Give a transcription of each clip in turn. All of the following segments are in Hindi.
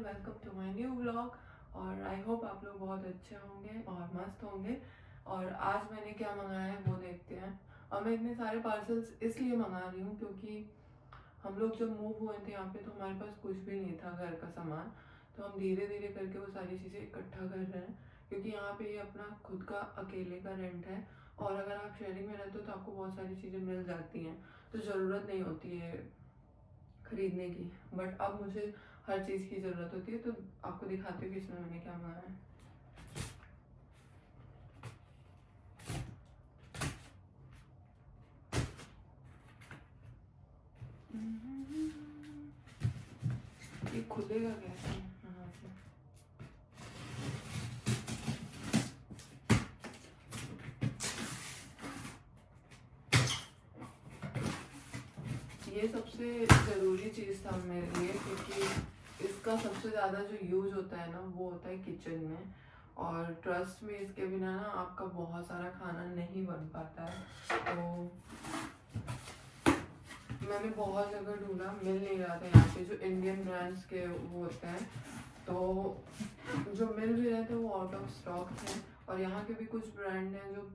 Welcome to my new vlog. और आई होप आप लोग बहुत अच्छे होंगे और मस्त होंगे। और आज मैंने क्या मंगाया है वो देखते हैं। और मैं इतने सारे पार्सल्स इसलिए मंगा रही हूँ क्योंकि हम लोग जब मूव हुए थे यहाँ पे तो हमारे पास कुछ भी नहीं था घर का सामान। तो हम धीरे धीरे करके वो सारी चीज़ें इकट्ठा कर रहे हैं क्योंकि यहाँ पे ये अपना खुद का अकेले का रेंट है। और अगर आप शेयरिंग में रहते हो तो आपको बहुत सारी चीज़ें मिल जाती हैं, तो ज़रूरत नहीं होती है खरीदने की। बट अब मुझे हर चीज़ की ज़रूरत होती है, तो आपको दिखाती हूँ कि इसमें मैंने क्या मंगाया है। ये खुलेगा कैसे यहाँ से? ये सबसे ज़रूरी चीज़ था मेरे लिए क्योंकि इसका सबसे ज़्यादा जो यूज होता है ना वो होता है किचन में। और ट्रस्ट में इसके बिना ना आपका बहुत सारा खाना नहीं बन पाता है। तो मैंने बहुत जगह ढूंढा, मिल नहीं रहा था यहाँ पे जो इंडियन ब्रांड्स के वो होते हैं। तो जो मिल भी रहे थे वो आउट ऑफ स्टॉक थे। और यहाँ के भी कुछ ब्रांड हैं जो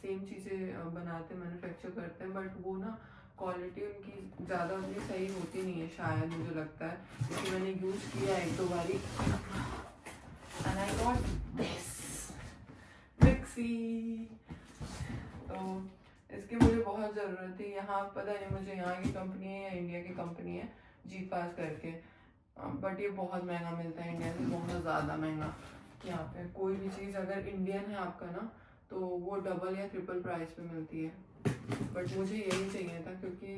सेम चीज़ें बनाते मैन्युफैक्चर करते हैं, बट वो ना क्वालिटी उनकी ज़्यादा उतनी सही होती नहीं है शायद, मुझे लगता है। क्योंकि मैंने यूज़ किया एक दो बारी and I got this mixie. तो इसकी मुझे बहुत ज़रूरत थी। यहाँ पता नहीं मुझे यहाँ की कंपनी है या इंडिया की कंपनी है, जी पास करके। बट ये बहुत महंगा मिलता है इंडिया से, बहुत ज़्यादा महंगा। यहाँ पे कोई भी चीज़ अगर इंडियन है आपका ना तो वो डबल या ट्रिपल प्राइस पे मिलती है। बट मुझे यही चाहिए था क्योंकि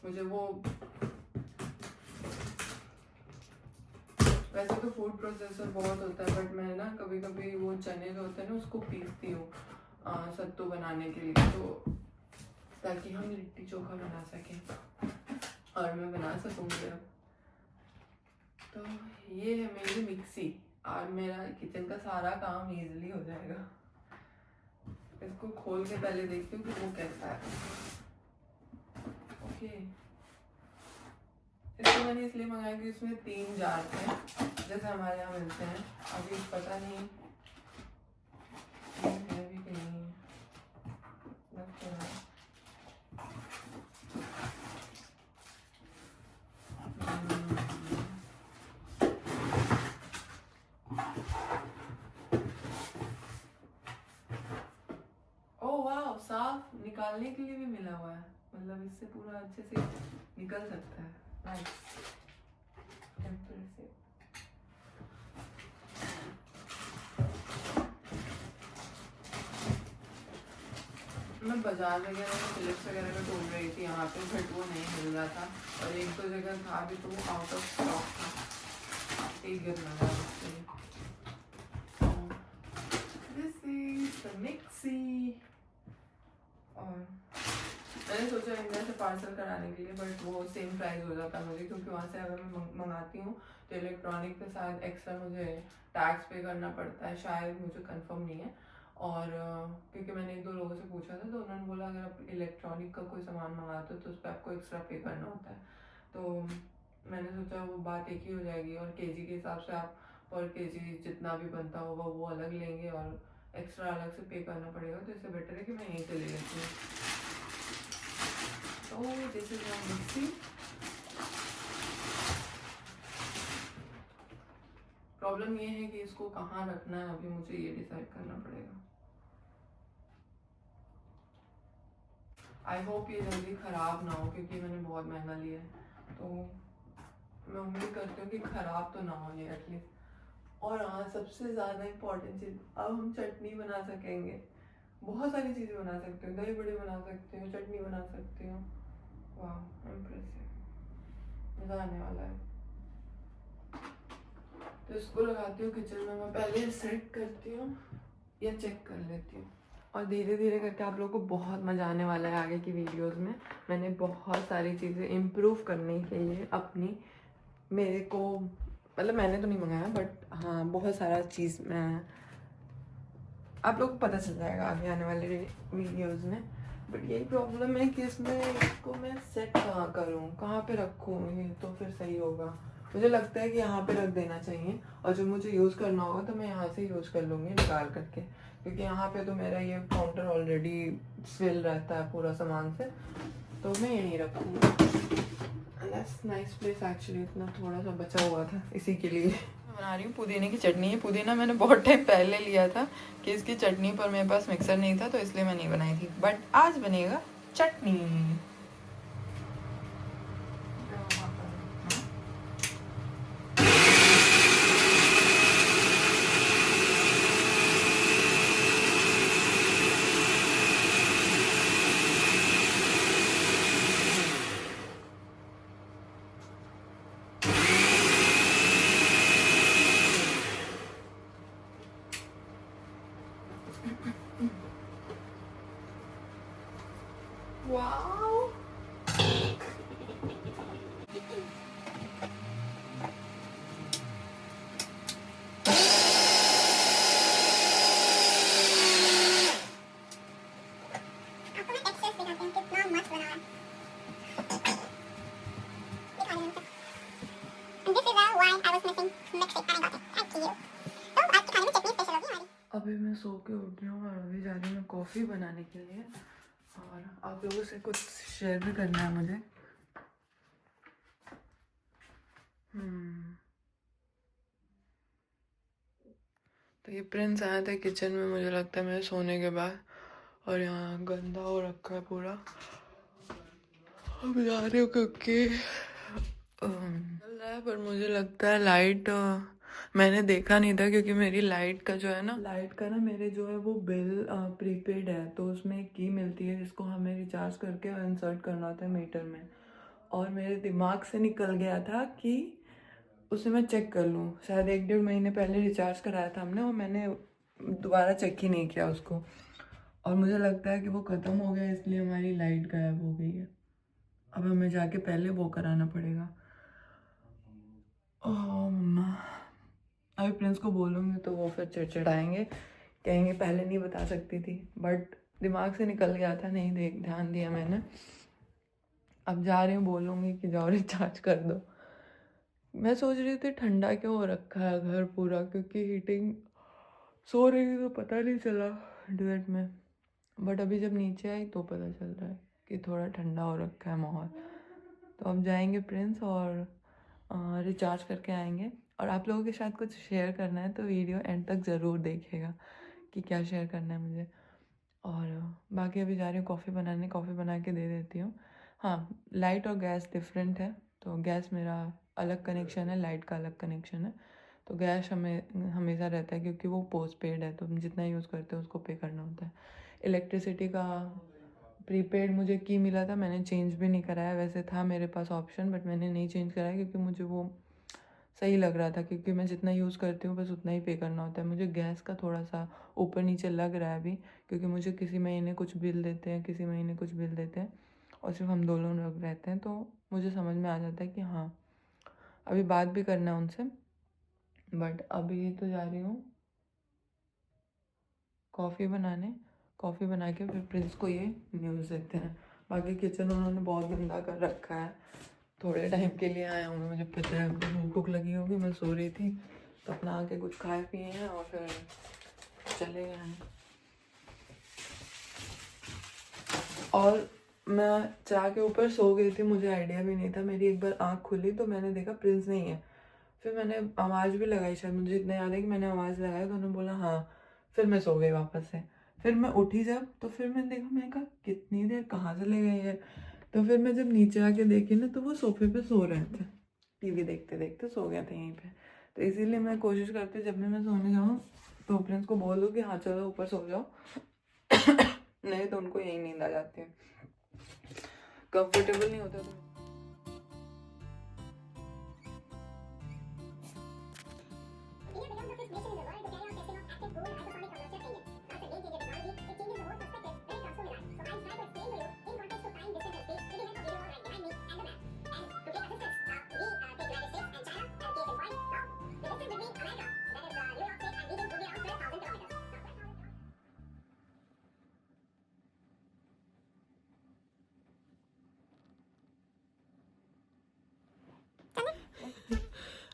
मुझे वो, वैसे तो फूड प्रोसेसर बहुत होता है बट मैं ना कभी कभी वो चने जो होते हैं ना उसको पीसती हूँ सत्तू बनाने के लिए, तो ताकि हम लिट्टी चोखा बना सकें और मैं बना सकूँगी अब। तो ये है मेरी मिक्सी और मेरा किचन का सारा काम इजीली हो जाएगा। इसको खोल के पहले देखती हूँ कि वो कैसा है। ओके, इसको मैंने इसलिए मंगाया कि इसमें 3 जार थे जैसे हमारे यहाँ मिलते हैं। अभी पता नहीं है भी कि नहीं लगता है। साफ निकालने के लिए भी मिला हुआ है, मतलब इससे पूरा अच्छे से निकल सकता है। नाइस। मैं बाजार वगैरह में फिलिप्स वगैरह में ढूंढ रही थी यहाँ पे, बट वो नहीं मिल रहा था। और एक दो जगह था भी तो वो आउट ऑफ स्टॉक था। एक गिर लगा उससे। This is the mixie. और मैंने सोचा इंडिया से पार्सल कराने के लिए, बट वो सेम प्राइस हो जाता मुझे क्योंकि वहाँ से अगर मैं मंगाती हूँ तो इलेक्ट्रॉनिक के साथ एक्स्ट्रा मुझे टैक्स पे करना पड़ता है शायद, मुझे कंफर्म नहीं है। और क्योंकि मैंने एक दो लोगों से पूछा था तो उन्होंने बोला अगर आप इलेक्ट्रॉनिक का कोई सामान मंगाते हो तो उस पर आपको एक्स्ट्रा पे करना होता है। तो मैंने सोचा वो बात एक ही हो जाएगी और केजी के हिसाब से आप पर केजी जितना भी बनता होगा वो अलग लेंगे और एक्स्ट्रा अलग से पे करना पड़ेगा। तो इससे बेटर है कि मैं यहीं से ले लेती हूँ। तो this is my mixie. Problem ये है कि इसको कहाँ रखना है, अभी मुझे ये डिसाइड करना पड़ेगा। आई होप ये जल्दी ख़राब ना हो क्योंकि मैंने बहुत महंगा लिया है। तो मैं उम्मीद करती हूँ कि ख़राब तो ना हो ये एटलीस्ट। और हाँ, सबसे ज़्यादा इम्पोर्टेंट चीज़, अब हम चटनी बना सकेंगे। बहुत सारी चीज़ें बना सकते हो, दही बड़े बना सकते हो, चटनी बना सकते हो। वाह इम्प्रेसिव, मज़ा आने वाला है। तो इसको लगाती हूँ किचन में, मैं पहले सेट करती हूँ या चेक कर लेती हूँ। और धीरे धीरे करके आप लोगों को बहुत मज़ा आने वाला है आगे की वीडियोस में। मैंने बहुत सारी चीज़ें इम्प्रूव करने के लिए अपनी, मेरे को मतलब मैंने तो नहीं मंगाया बट हाँ बहुत सारा चीज़ मैं, आप लोगों को पता चल जाएगा आगे आने वाले वीडियोस में। बट यही प्रॉब्लम है कि इसमें इसको मैं सेट कहाँ करूँ, कहाँ पे रखूँ ये तो फिर सही होगा। मुझे लगता है कि यहाँ पे रख देना चाहिए, और जब मुझे यूज़ करना होगा तो मैं यहाँ से यूज़ कर लूँगी निकाल करके, क्योंकि यहाँ पे तो मेरा ये काउंटर ऑलरेडी फिल रहता है पूरा सामान से, तो मैं यहीं रखूँगी। नाइस प्लेस एक्चुअली, इतना थोड़ा सा बचा हुआ था इसी के लिए। बना रही हूँ पुदीने की चटनी। है पुदीना मैंने बहुत टाइम पहले लिया था कि इसकी चटनी, पर मेरे पास मिक्सर नहीं था तो इसलिए मैं नहीं बनाई थी, बट आज बनेगा चटनी। Wow. अभी मैं सो के उठ रही हूँ और अभी जा रही हूँ मैं कॉफ़ी बनाने के लिए, और आप लोगों से कुछ शेयर भी करना है मुझे। तो ये प्रिंस आया था किचन में, मुझे लगता है मेरे सोने के बाद, और यहाँ गंदा हो रखा है पूरा। अब जा रही हूँ क्योंकि चल रहा है, पर मुझे लगता है लाइट मैंने देखा नहीं था, क्योंकि मेरी लाइट का जो है ना, लाइट का ना मेरे जो है वो बिल प्रीपेड है, तो उसमें एक की मिलती है जिसको हमें रिचार्ज करके इंसर्ट करना होता है मीटर में, और मेरे दिमाग से निकल गया था कि उसे मैं चेक कर लूँ। शायद 1-1.5 महीने पहले रिचार्ज कराया था हमने, और मैंने दोबारा चेक ही नहीं किया उसको, और मुझे लगता है कि वो ख़त्म हो गया, इसलिए हमारी लाइट गायब हो गई है। अब हमें जाके पहले वो कराना पड़ेगा। ओह मम्मा, अभी प्रिंस को बोलूँगी तो वो फिर चिड़चिड़ाएंगे, कहेंगे पहले नहीं बता सकती थी, बट दिमाग से निकल गया था, नहीं ध्यान दिया मैंने। अब जा रही हूँ, बोलूँगी कि जाओ रिचार्ज कर दो। मैं सोच रही थी ठंडा क्यों हो रखा है घर पूरा, क्योंकि हीटिंग, सो रही थी तो पता नहीं चला डुएट में, बट अभी जब नीचे आई तो पता चल रहा है कि थोड़ा ठंडा हो रखा है माहौल। तो अब जाएंगे प्रिंस और रिचार्ज करके आएंगे। और आप लोगों के साथ कुछ शेयर करना है तो वीडियो एंड तक ज़रूर देखिएगा कि क्या शेयर करना है मुझे। और बाकी अभी जा रही हूँ कॉफ़ी बनाने, कॉफ़ी बना के दे देती हूँ। हाँ, लाइट और गैस डिफरेंट है, तो गैस मेरा अलग कनेक्शन है, लाइट का अलग कनेक्शन है। तो गैस हमें हमेशा रहता है, क्योंकि वो पोस्ट पेड है, तो हम जितना यूज़ करते हैं उसको पे करना होता है। इलेक्ट्रिसिटी का प्रीपेड मुझे की मिला था, मैंने चेंज भी नहीं कराया, वैसे था मेरे पास ऑप्शन, बट मैंने नहीं चेंज कराया क्योंकि मुझे वो सही लग रहा था, क्योंकि मैं जितना यूज़ करती हूँ बस उतना ही पे करना होता है। मुझे गैस का थोड़ा सा ऊपर नीचे लग रहा है अभी, क्योंकि मुझे किसी महीने कुछ बिल देते हैं, किसी महीने कुछ बिल देते हैं, और सिर्फ हम दोनों लोग रहते हैं, तो मुझे समझ में आ जाता है कि हाँ अभी बात भी करना है उनसे। बट अभी तो जा रही हूँ कॉफ़ी बनाने, कॉफ़ी बना के फिर प्रिंस को ये न्यूज़ देते हैं। बाकी किचन उन्होंने बहुत गंदा कर रखा है। थोड़े टाइम के लिए आया हूँ, मुझे पता है उनको भूख लगी होगी, मैं सो रही थी, तो अपना आके कुछ खाए पिए हैं और फिर चले गए हैं। और मैं चाय के ऊपर सो गई थी, मुझे आइडिया भी नहीं था, मेरी एक बार आँख खुली तो मैंने देखा प्रिंस नहीं है। फिर मैंने आवाज़ भी लगाई, शायद मुझे इतना याद है कि मैंने आवाज़ लगाई, तो उन्होंने बोला हाँ। फिर मैं सो गई वापस से। फिर मैं उठी जब, तो फिर मैंने देखा, मैंने कहा कितनी देर कहाँ चले गए हैं। तो फिर मैं जब नीचे आके देखी ना, तो वो सोफे पे सो रहे थे, टीवी देखते देखते सो गए थे यहीं पे। तो इसीलिए मैं कोशिश करती हूँ जब भी मैं सोने जाऊँ तो प्रिंस को बोल दूँ कि हाँ चलो ऊपर सो जाओ नहीं तो उनको यही नींद आ जाती है, कंफर्टेबल नहीं होता तो।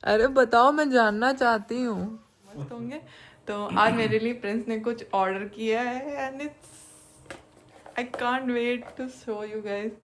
अरे बताओ, मैं जानना चाहती हूँ। मस्त होंगे। तो आज मेरे लिए प्रिंस ने कुछ ऑर्डर किया है and it's I can't wait to show you guys.